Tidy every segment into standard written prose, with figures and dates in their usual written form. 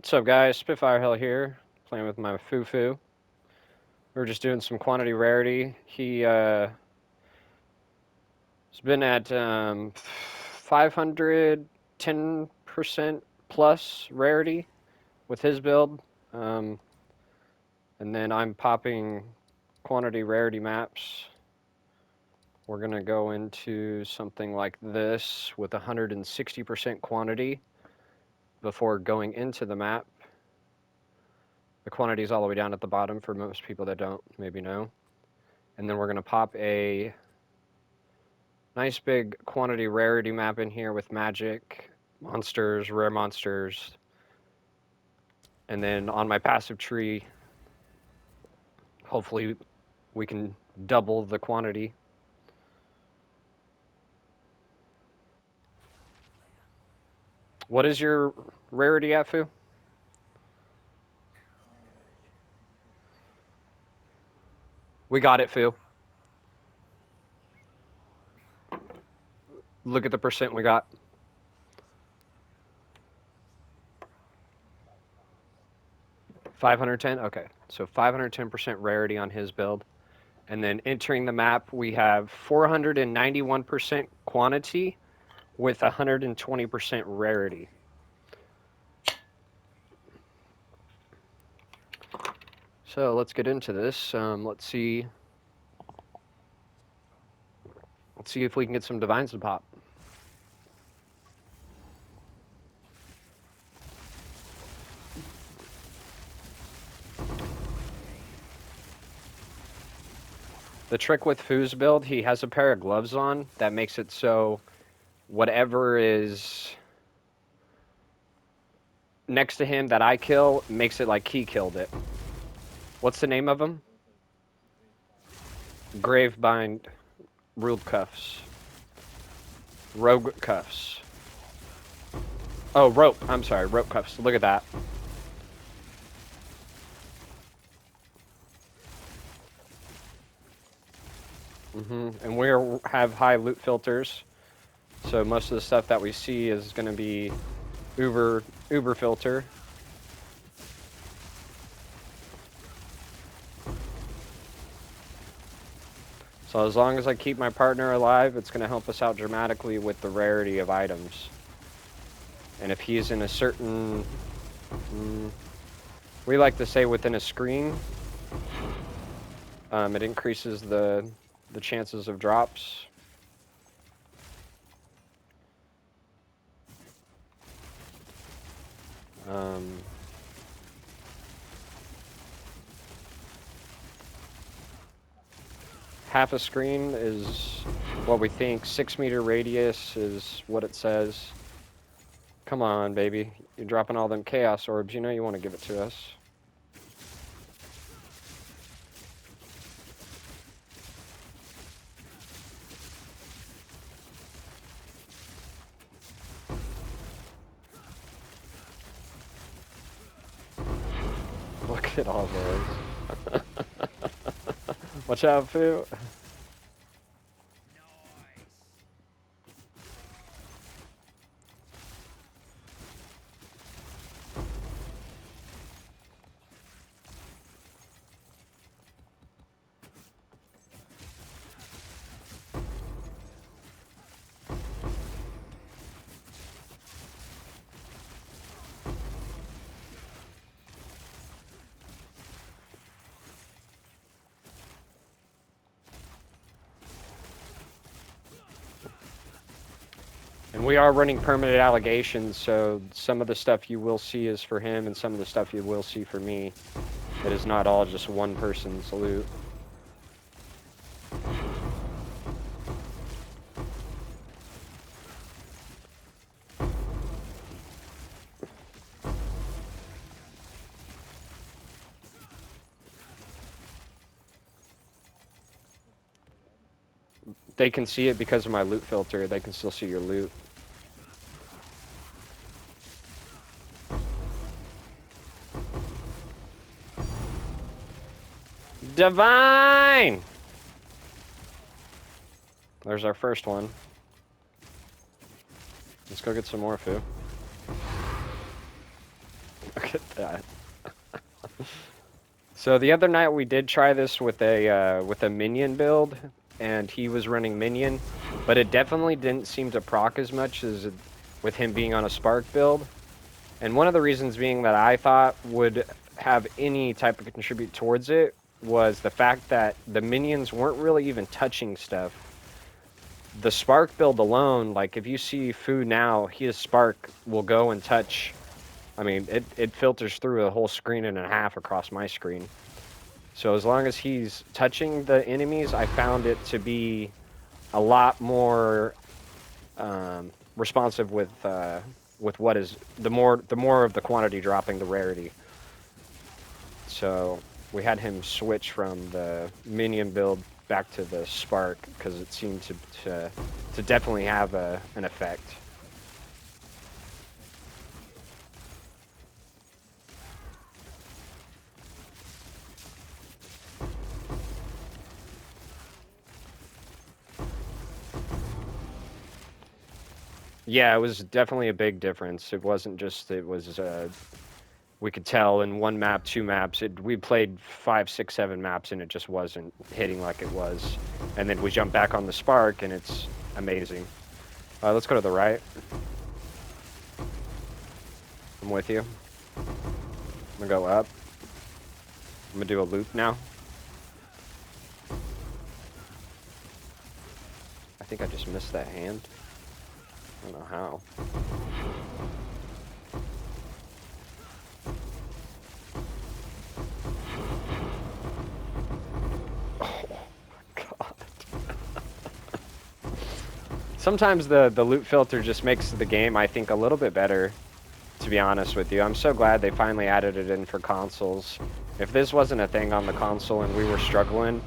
What's up, guys? Spitfire Hill here, playing with my Fufu. We're just doing some quantity rarity. He's been at 510% plus rarity with his build. Um, and then I'm popping quantity rarity maps. We're going to go into something like this with 160% quantity before going into the map. The quantity is all the way down at the bottom for most people that don't maybe know. And then we're going to pop a nice big quantity rarity map in here with magic, monsters, rare monsters. And then on my passive tree, hopefully we can double the quantity. What is your rarity at, Fu? We got it, Fu. Look at the percent we got. $510? Okay, so 510% rarity on his build. And then entering the map, we have 491% quantity with 120% rarity. So let's get into this. Let's see if we can get some divines to pop. The trick with Fu's build, he has a pair of gloves on that makes it so whatever is next to him that I kill makes it like he killed it. What's the name of them? Grave Bind Rop Cuffs. Rogue Cuffs. Oh, rope. I'm sorry, rope cuffs. Look at that. And we have high loot filters, so most of the stuff that we see is going to be uber filter. So as long as I keep my partner alive, it's going to help us out dramatically with the rarity of items. And if he's in a certain, we like to say within a screen, it increases the chances of drops. Half a screen is what we think. 6-meter radius is what it says. Come on, baby. You're dropping all them chaos orbs. You know you want to give it to us. Look at all those. Watch out, Fu. And we are running permanent allegations, so some of the stuff you will see is for him, and some of the stuff you will see for me. It is not all just one person's loot. They can see it because of my loot filter. They can still see your loot. Divine! There's our first one. Let's go get some more, Fu. Look at that. So the other night we did try this with a minion build, and he was running minion, but it definitely didn't seem to proc as much as with him being on a spark build. And one of the reasons being that I thought would have any type of contribute towards it was the fact that the minions weren't really even touching stuff. The spark build alone, like if you see Fu now, his spark will go and touch. I mean, it filters through a whole screen and a half across my screen. So as long as he's touching the enemies, I found it to be a lot more responsive with what is the more of the quantity dropping the rarity. So we had him switch from the minion build back to the spark because it seemed to definitely have an effect. Yeah, it was definitely a big difference. It wasn't just, it was, we could tell in one map, two maps, we played 5, 6, 7 maps and it just wasn't hitting like it was. And then we jump back on the spark and it's amazing. Let's go to the right. I'm with you. I'm gonna go up. I'm gonna do a loop now. I think I just missed that hand. I don't know how. Oh my god. Sometimes the loot filter just makes the game, I think, a little bit better, to be honest with you. I'm so glad they finally added it in for consoles. If this wasn't a thing on the console and we were struggling,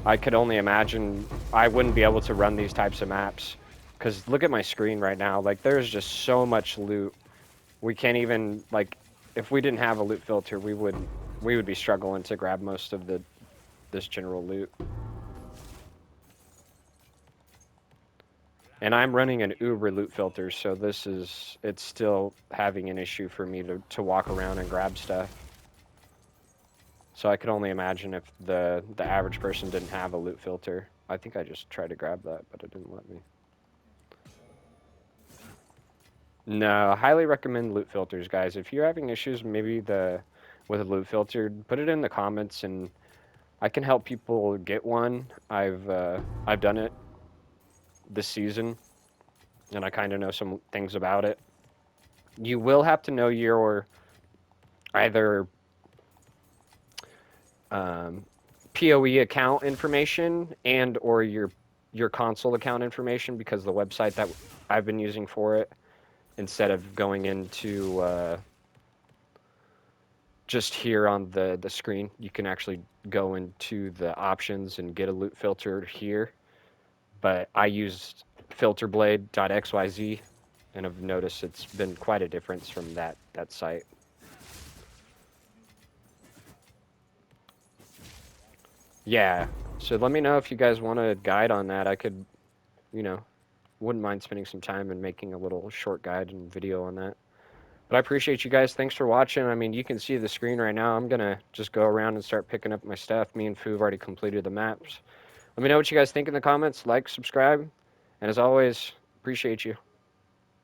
I could only imagine I wouldn't be able to run these types of maps. Because look at my screen right now. Like, there's just so much loot. We can't even, like, if we didn't have a loot filter, we would be struggling to grab most of this general loot. And I'm running an Uber loot filter, so it's still having an issue for me to walk around and grab stuff. So I could only imagine if the average person didn't have a loot filter. I think I just tried to grab that, but it didn't let me. No, I highly recommend loot filters, guys. If you're having issues maybe with a loot filter, put it in the comments and I can help people get one. I've done it this season and I kind of know some things about it. You will have to know your either PoE account information and or your console account information, because the website that I've been using for it, instead of going into just here on the screen, you can actually go into the options and get a loot filter here. But I used filterblade.xyz and I've noticed it's been quite a difference from that site. Yeah, so let me know if you guys want a guide on that. I could, you know, wouldn't mind spending some time and making a little short guide and video on that. But I appreciate you guys. Thanks for watching. I mean, you can see the screen right now. I'm going to just go around and start picking up my stuff. Me and Fu have already completed the maps. Let me know what you guys think in the comments. Like, subscribe. And as always, appreciate you.